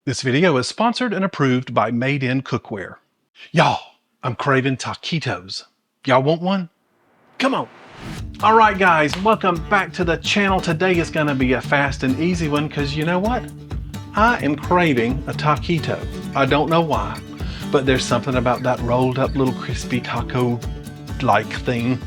This video is sponsored and approved by Made In Cookware. Y'all, I'm craving taquitos. Y'all want one? Come on. All right, guys, welcome back to the channel. Today is gonna be a fast and easy one because you know what? I am craving a taquito. I don't know why, but there's something about that rolled up little crispy taco-like thing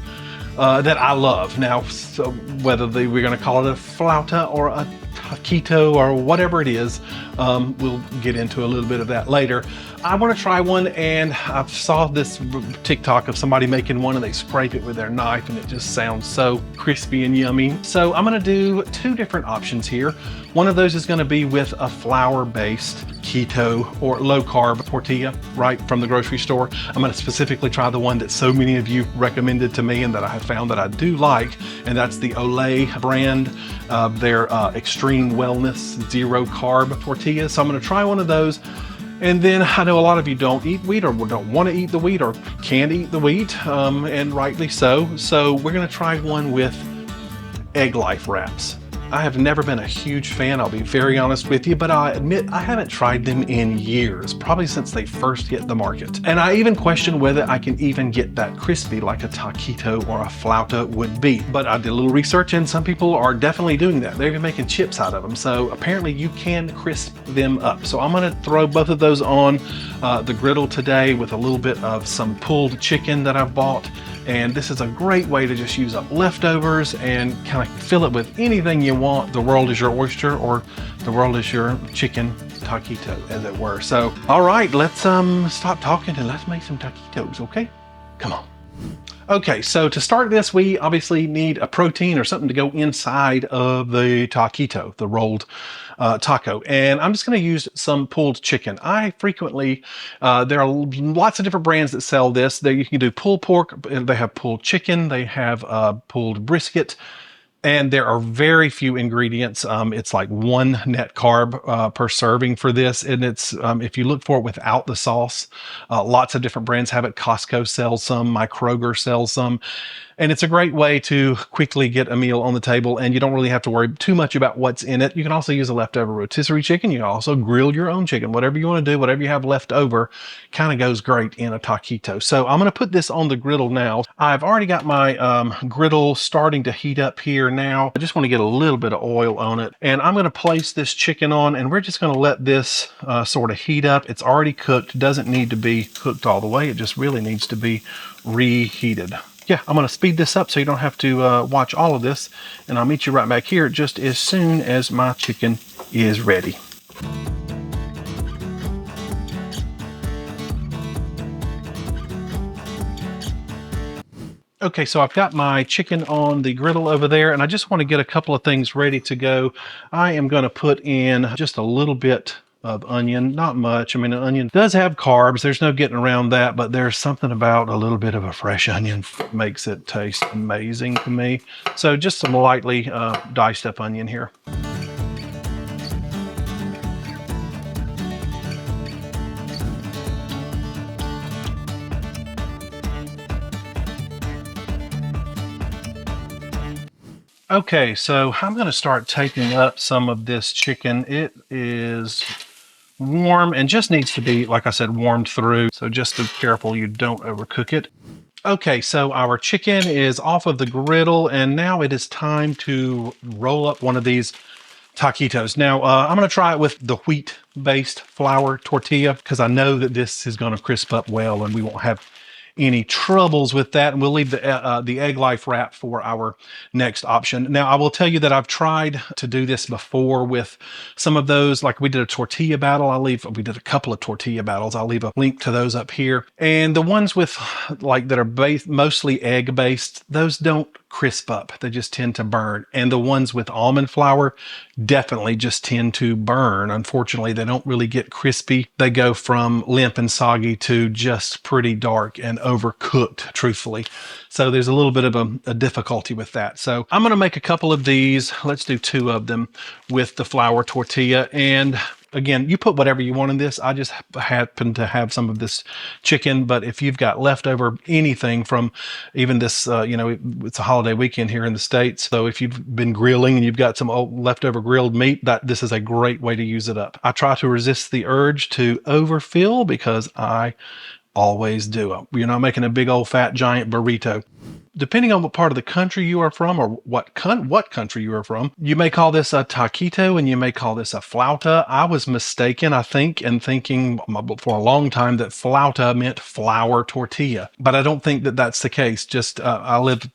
that I love. Now, so whether we're gonna call it a flauta or a taquito or whatever it is, we'll get into a little bit of that later. I want to try one, and I saw this TikTok of somebody making one and they scrape it with their knife and it just sounds so crispy and yummy. So I'm going to do two different options here. One of those is going to be with a flour-based keto or low-carb tortilla right from the grocery store. I'm going to specifically try the one that so many of you recommended to me and that I have found that I do like, and that's the Olay brand of their Xtreme Wellness Zero Carb tortillas. So I'm going to try one of those. And then I know a lot of you don't eat wheat or don't want to eat the wheat or can't eat the wheat, and rightly so. So we're going to try one with EggLife Wraps. I have never been a huge fan, I'll be very honest with you, but I admit I haven't tried them in years, probably since they first hit the market. And I even question whether I can even get that crispy like a taquito or a flauta would be. But I did a little research and some people are definitely doing that. They're even making chips out of them. So apparently you can crisp them up. So I'm gonna throw both of those on the griddle today with a little bit of some pulled chicken that I've bought. And this is a great way to just use up leftovers and kind of fill it with anything you want. The world is your oyster, or the world is your chicken taquito, as it were. So, all right, let's stop talking and let's make some taquitos, okay? Come on. Okay, so to start this, we obviously need a protein or something to go inside of the taquito, the rolled taco. And I'm just going to use some pulled chicken. I frequently, there are lots of different brands that sell this. You can do pulled pork, they have pulled chicken, they have pulled brisket. And there are very few ingredients. It's like one net carb per serving for this. And it's, if you look for it without the sauce, lots of different brands have it. Costco sells some, my Kroger sells some. And it's a great way to quickly get a meal on the table, and you don't really have to worry too much about what's in it. You can also use a leftover rotisserie chicken. You can also grill your own chicken. Whatever you want to do, whatever you have left over kind of goes great in a taquito. So I'm going to put this on the griddle now. I've already got my griddle starting to heat up here now. I just want to get a little bit of oil on it. And I'm going to place this chicken on, and we're just going to let this sort of heat up. It's already cooked. Doesn't need to be cooked all the way. It just really needs to be reheated. Yeah, I'm going to speed this up so you don't have to watch all of this, and I'll meet you right back here just as soon as my chicken is ready. Okay, so I've got my chicken on the griddle over there, and I just want to get a couple of things ready to go. I am going to put in just a little bit of onion, not much. I mean, an onion does have carbs. There's no getting around that, but there's something about a little bit of a fresh onion makes it taste amazing to me. So just some lightly diced up onion here. Okay, so I'm going to start taking up some of this chicken. It is warm and just needs to be, like I said, warmed through. So just be careful you don't overcook it. Okay, so our chicken is off of the griddle, and now it is time to roll up one of these taquitos. Now, I'm going to try it with the wheat-based flour tortilla because I know that this is going to crisp up well and we won't have any troubles with that, and we'll leave the EggLife Wrap for our next option. Now, I will tell you that I've tried to do this before with some of those, like we did a tortilla battle. We did a couple of tortilla battles. I'll leave a link to those up here. And the ones with like that are mostly egg based, those don't crisp up. They just tend to burn. And the ones with almond flour definitely just tend to burn. Unfortunately, they don't really get crispy. They go from limp and soggy to just pretty dark and overcooked, truthfully. So there's a little bit of a difficulty with that. So I'm going to make a couple of these. Let's do two of them with the flour tortilla. And Again, you put whatever you want in this. I just happen to have some of this chicken, but if you've got leftover anything from even this, you know, it's a holiday weekend here in the States. So if you've been grilling and you've got some old leftover grilled meat, this is a great way to use it up. I try to resist the urge to overfill because I always do. You're not making a big old fat giant burrito. Depending on what part of the country you are from, or what country you are from, you may call this a taquito and you may call this a flauta. I was mistaken, I think, in thinking for a long time that flauta meant flour tortilla, but I don't think that that's the case. Just I lived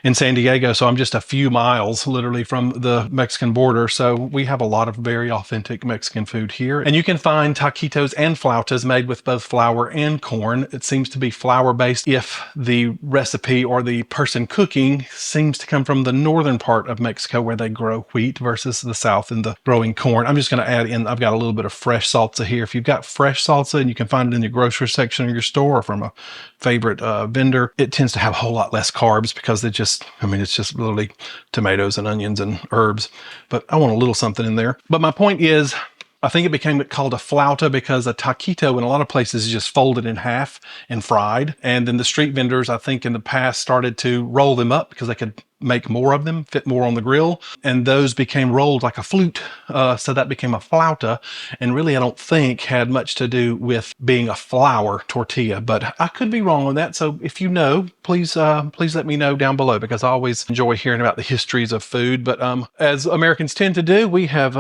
in San Diego, so I'm just a few miles literally from the Mexican border. So we have a lot of very authentic Mexican food here. And you can find taquitos and flautas made with both flour and corn. It seems to be flour based if the recipe or the person cooking seems to come from the northern part of Mexico where they grow wheat versus the south in the growing corn. I'm just going to add in, I've got a little bit of fresh salsa here. If you've got fresh salsa and you can find it in your grocery section of your store or from a favorite vendor, it tends to have a whole lot less carbs because they just, I mean, it's just literally tomatoes and onions and herbs, but I want a little something in there. But my point is, I think it became called a flauta because a taquito in a lot of places is just folded in half and fried. And then the street vendors, I think in the past, started to roll them up because they could make more of them, fit more on the grill. And those became rolled like a flute. So that became a flauta. And really, I don't think had much to do with being a flour tortilla, but I could be wrong on that. So if you know, please let me know down below because I always enjoy hearing about the histories of food. But as Americans tend to do, we have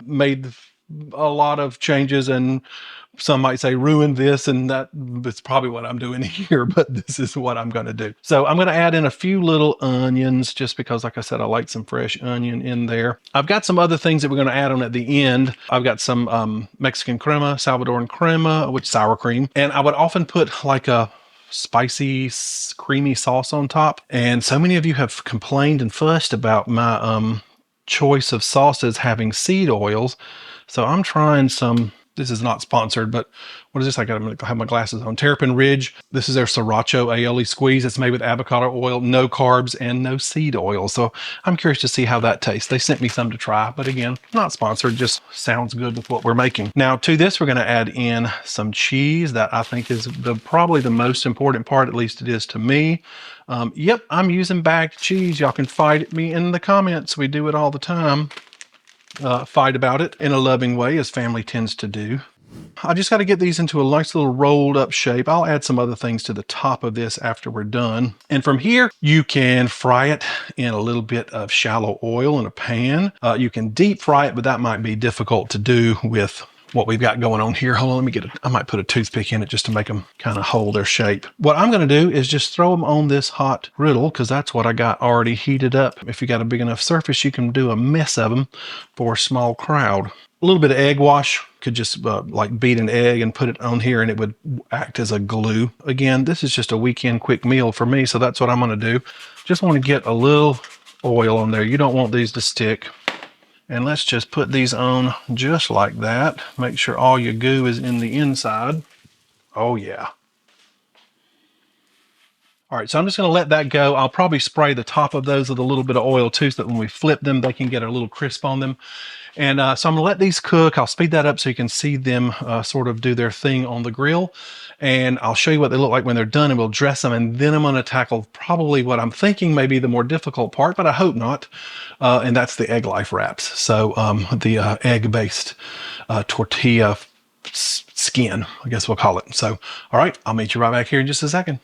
made a lot of changes, and some might say ruin this, and that's probably what I'm doing here, but this is what I'm going to do. So I'm going to add in a few little onions just because, like I said, I like some fresh onion in there. I've got some other things that we're going to add on at the end. I've got some Mexican crema, Salvadoran crema, which sour cream, and I would often put like a spicy, creamy sauce on top. And so many of you have complained and fussed about my choice of sauces having seed oils. So I'm trying some, this is not sponsored, but what is this? I gotta have my glasses on. Terrapin Ridge. This is their Sriracha aioli squeeze. It's made with avocado oil, no carbs, and no seed oil. So I'm curious to see how that tastes. They sent me some to try, but again, not sponsored, just sounds good with what we're making. Now to this, we're gonna add in some cheese that I think is probably the most important part, at least it is to me. Yep, I'm using bagged cheese. Y'all can fight at me in the comments. We do it all the time. Fight about it in a loving way, as family tends to do. I just got to get these into a nice little rolled up shape. I'll add some other things to the top of this after we're done. And from here, you can fry it in a little bit of shallow oil in a pan. You can deep fry it, but that might be difficult to do with what we've got going on here. Hold on, let me get it. I might put a toothpick in it just to make them kind of hold their shape. What I'm going to do is just throw them on this hot griddle because that's what I got already heated up. If you got a big enough surface, you can do a mess of them for a small crowd. A little bit of egg wash, could just like beat an egg and put it on here and it would act as a glue. Again, this is just a weekend quick meal for me, so that's what I'm going to do. Just want to get a little oil on there. You don't want these to stick. And let's just put these on just like that. Make sure all your goo is in the inside. Oh yeah. All right, so I'm just gonna let that go. I'll probably spray the top of those with a little bit of oil too, so that when we flip them, they can get a little crisp on them. And so I'm gonna let these cook. I'll speed that up so you can see them sort of do their thing on the grill. And I'll show you what they look like when they're done, and we'll dress them. And then I'm gonna tackle probably what I'm thinking may be the more difficult part, but I hope not. And that's the EggLife Wraps. So the egg-based tortilla skin, I guess we'll call it. So, all right, I'll meet you right back here in just a second.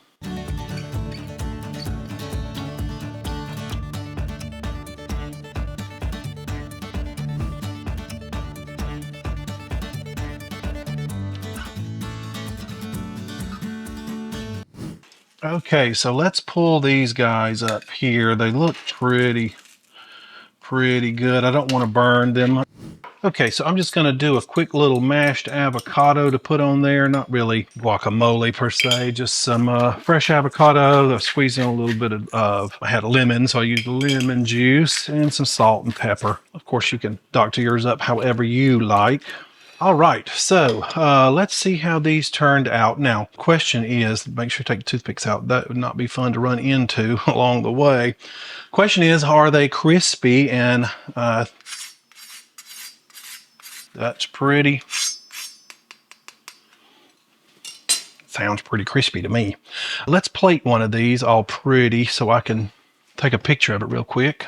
Okay, so let's pull these guys up here. They look pretty good. I don't want to burn them. Okay, so I'm just going to do a quick little mashed avocado to put on there. Not really guacamole per se, just some fresh avocado. I squeezed in a little bit of, I had a lemon, so I used lemon juice and some salt and pepper. Of course, you can doctor yours up however you like. All right, so let's see how these turned out. Now, question is, make sure you take the toothpicks out. That would not be fun to run into along the way. Question is, are they crispy? And That's pretty. Sounds pretty crispy to me. Let's plate one of these all pretty so I can take a picture of it real quick.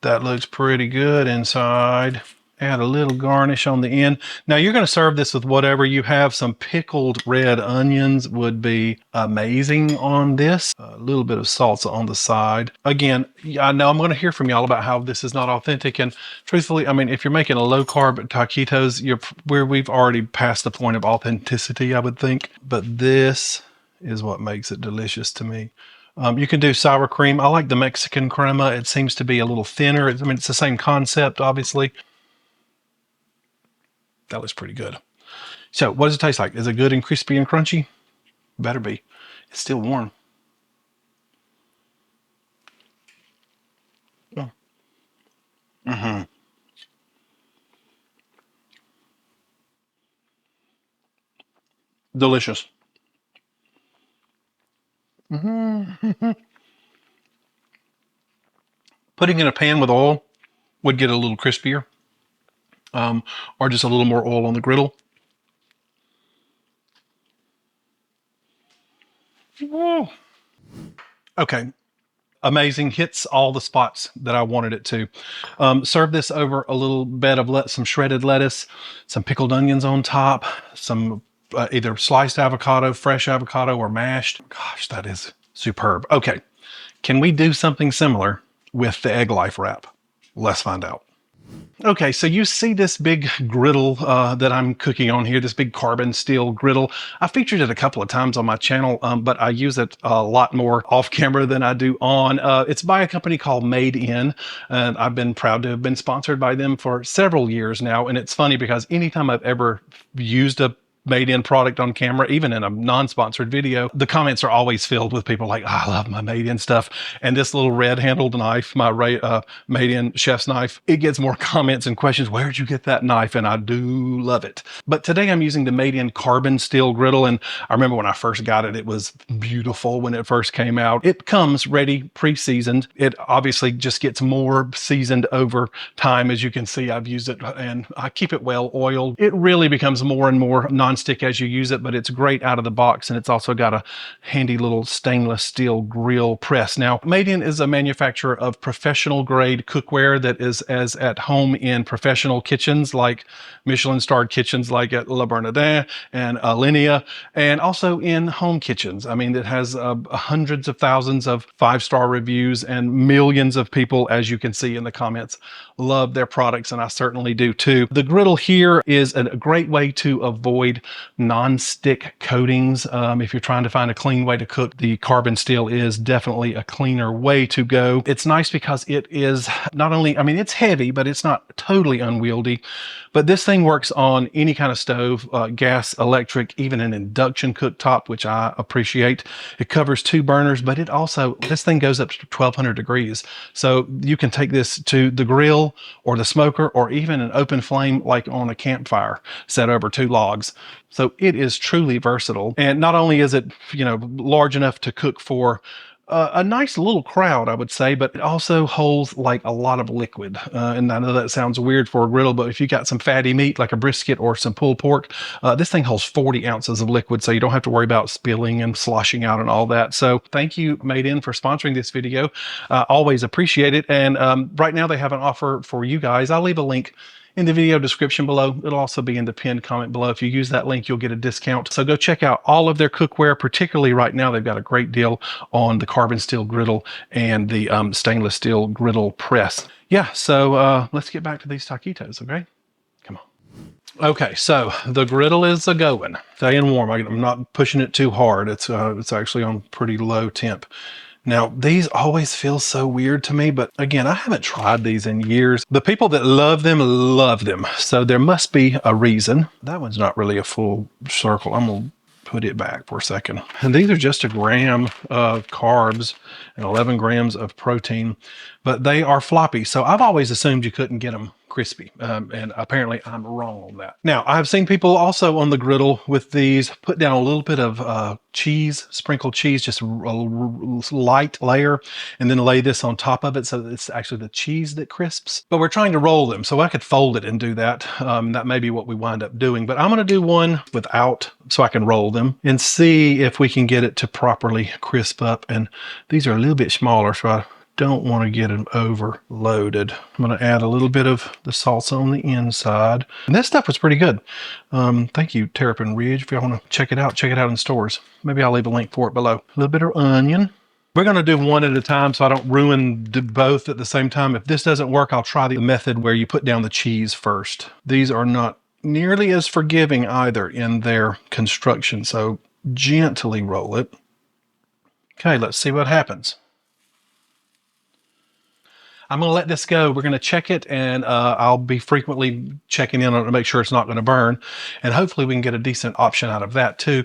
That looks pretty good inside. Add a little garnish on the end. Now you're going to serve this with whatever you have. Some pickled red onions would be amazing on this. A little bit of salsa on the side. Again, I know I'm going to hear from y'all about how this is not authentic. And truthfully, I mean, if you're making a low carb taquitos, we've already passed the point of authenticity, I would think. But this is what makes it delicious to me. You can do sour cream. I like the Mexican crema. It seems to be a little thinner. I mean, it's the same concept, obviously. That looks pretty good. So what does it taste like? Is it good and crispy and crunchy? Better be. It's still warm. Oh. Mm-hmm. Delicious. Mm-hmm. Putting in a pan with oil would get a little crispier, or just a little more oil on the griddle. Whoa. Okay. Amazing. Hits all the spots that I wanted it to. Serve this over a little bed of some shredded lettuce, some pickled onions on top, some either sliced avocado, fresh avocado, or mashed. Gosh, that is superb. Okay. Can we do something similar with the EggLife wrap? Let's find out. Okay, so you see this big griddle that I'm cooking on here, this big carbon steel griddle. I featured it a couple of times on my channel, but I use it a lot more off camera than I do on. It's by a company called Made In, and I've been proud to have been sponsored by them for several years now. And it's funny because anytime I've ever used a Made In product on camera, even in a non-sponsored video, the comments are always filled with people like, oh, I love my Made In stuff. And this little red handled knife, my Made In chef's knife, it gets more comments and questions. Where'd you get that knife? And I do love it. But today I'm using the Made In carbon steel griddle. And I remember when I first got it, it was beautiful when it first came out. It comes ready, pre-seasoned. It obviously just gets more seasoned over time. As you can see, I've used it and I keep it well oiled. It really becomes more and more non-stick as you use it, but it's great out of the box. And it's also got a handy little stainless steel grill press. Now, Made In is a manufacturer of professional grade cookware that is as at home in professional kitchens like Michelin starred kitchens like at Le Bernardin and Alinea, and also in home kitchens. I mean, it has hundreds of thousands of 5-star reviews and millions of people, as you can see in the comments, love their products, and I certainly do too. The griddle here is a great way to avoid non-stick coatings. If you're trying to find a clean way to cook, the carbon steel is definitely a cleaner way to go. It's nice because it is not only, I mean, it's heavy, but it's not totally unwieldy. But this thing works on any kind of stove, gas, electric, even an induction cooktop, which I appreciate. It covers 2 burners, but it also, this thing goes up to 1200 degrees. So you can take this to the grill or the smoker or even an open flame like on a campfire set over 2 logs. So it is truly versatile. And not only is it, large enough to cook for a nice little crowd, I would say, but it also holds like a lot of liquid. And I know that sounds weird for a griddle, but if you got some fatty meat like a brisket or some pulled pork, this thing holds 40 ounces of liquid, so you don't have to worry about spilling and sloshing out and all that. So thank you, Made In, for sponsoring this video. Always appreciate it. And right now they have an offer for you guys. I'll leave a link in the video description below. It'll also be in the pinned comment below. If you use that link, you'll get a discount. So go check out all of their cookware, particularly right now. They've got a great deal on the carbon steel griddle and the stainless steel griddle press. Yeah, so let's get back to these taquitos, okay? Come on. Okay, so the griddle is a-going. Staying warm. I'm not pushing it too hard. It's actually on pretty low temp. Now, these always feel so weird to me, but again, I haven't tried these in years. The people that love them, so there must be a reason. That one's not really a full circle. I'm gonna put it back for a second. And these are just 1 gram of carbs and 11 grams of protein, but they are floppy. So I've always assumed you couldn't get them crispy. And apparently I'm wrong on that. Now, I've seen people also on the griddle with these put down a little bit of cheese, sprinkled cheese, just a light layer, and then lay this on top of it so that it's actually the cheese that crisps. But we're trying to roll them, so I could fold it and do that. That may be what we wind up doing, but I'm going to do one without so I can roll them and see if we can get it to properly crisp up. And these are a little bit smaller, so I don't want to get them overloaded. I'm going to add a little bit of the salsa on the inside. And that stuff was pretty good. Thank you, Terrapin Ridge. If y'all want to check it out in stores. Maybe I'll leave a link for it below. A little bit of onion. We're going to do one at a time so I don't ruin both at the same time. If this doesn't work, I'll try the method where you put down the cheese first. These are not nearly as forgiving either in their construction, so gently roll it. Okay, let's see what happens. I'm going to let this go. We're going to check it, and I'll be frequently checking in on it to make sure it's not going to burn. And hopefully we can get a decent option out of that too,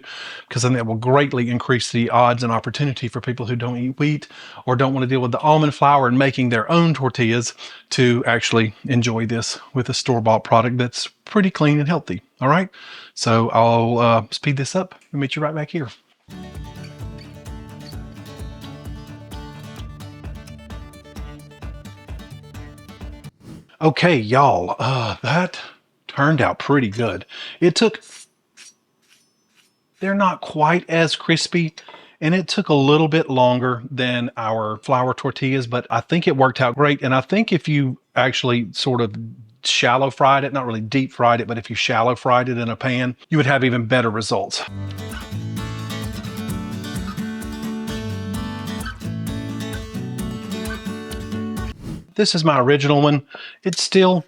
because then it will greatly increase the odds and opportunity for people who don't eat wheat or don't want to deal with the almond flour and making their own tortillas to actually enjoy this with a store-bought product that's pretty clean and healthy. All right, so I'll speed this up and meet you right back here. Okay, y'all, that turned out pretty good. They're not quite as crispy, and it took a little bit longer than our flour tortillas, but I think it worked out great. And I think if you actually sort of shallow fried it, not really deep fried it, but if you shallow fried it in a pan, you would have even better results. This is my original one. It's still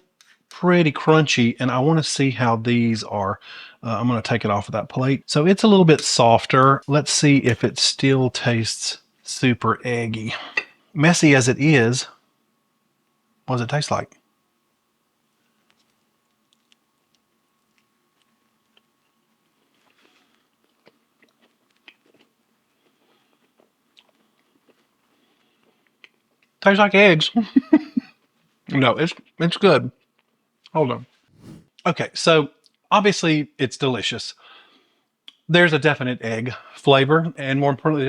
pretty crunchy, and I want to see how these are. I'm going to take it off of that plate. So it's a little bit softer. Let's see if it still tastes super eggy. Messy as it is, what does it taste like? Tastes like eggs. No, it's good. Hold on. Okay, so obviously it's delicious. There's a definite egg flavor, and more importantly,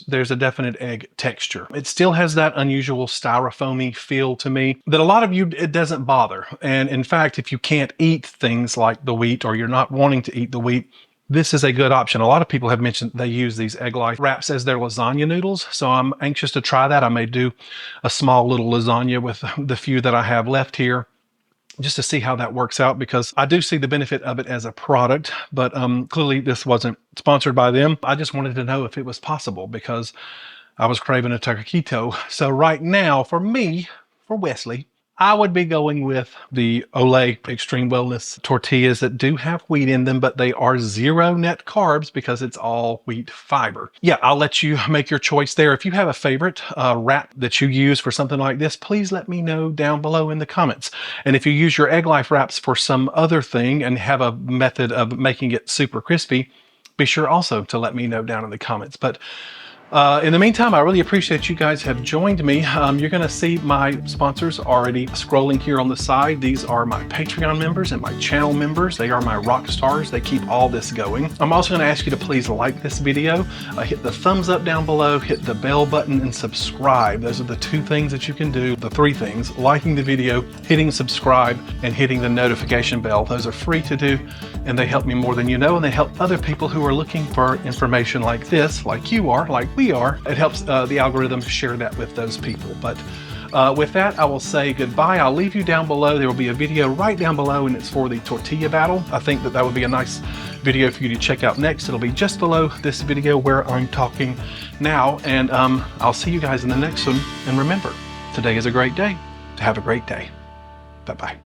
there's a definite egg texture. It still has that unusual styrofoamy feel to me that a lot of you, it doesn't bother. And in fact, if you can't eat things like the wheat, or you're not wanting to eat the wheat, this is a good option. A lot of people have mentioned they use these EggLife Wraps as their lasagna noodles, so I'm anxious to try that. I may do a small little lasagna with the few that I have left here, just to see how that works out, because I do see the benefit of it as a product, but clearly this wasn't sponsored by them. I just wanted to know if it was possible because I was craving a taquito. So right now, for me, for Wesley, I would be going with the Olay Extreme Wellness tortillas that do have wheat in them, but they are 0 net carbs because it's all wheat fiber. Yeah, I'll let you make your choice there. If you have a favorite wrap that you use for something like this, please let me know down below in the comments. And if you use your EggLife Wraps for some other thing and have a method of making it super crispy, be sure also to let me know down in the comments. But in the meantime, I really appreciate you guys have joined me. You're going to see my sponsors already scrolling here on the side. These are my Patreon members and my channel members. They are my rock stars. They keep all this going. I'm also going to ask you to please like this video, hit the thumbs up down below, hit the bell button, and subscribe. Those are the 2 things that you can do, the 3 things: liking the video, hitting subscribe, and hitting the notification bell. Those are free to do, and they help me more than you know, and they help other people who are looking for information like this, like you are, like we are. It helps the algorithm share that with those people. But with that, I will say goodbye. I'll leave you down below. There will be a video right down below, and it's for the tortilla battle. I think that would be a nice video for you to check out next. It'll be just below this video where I'm talking now, and I'll see you guys in the next one. And remember, today is a great day to have a great day. Bye-bye.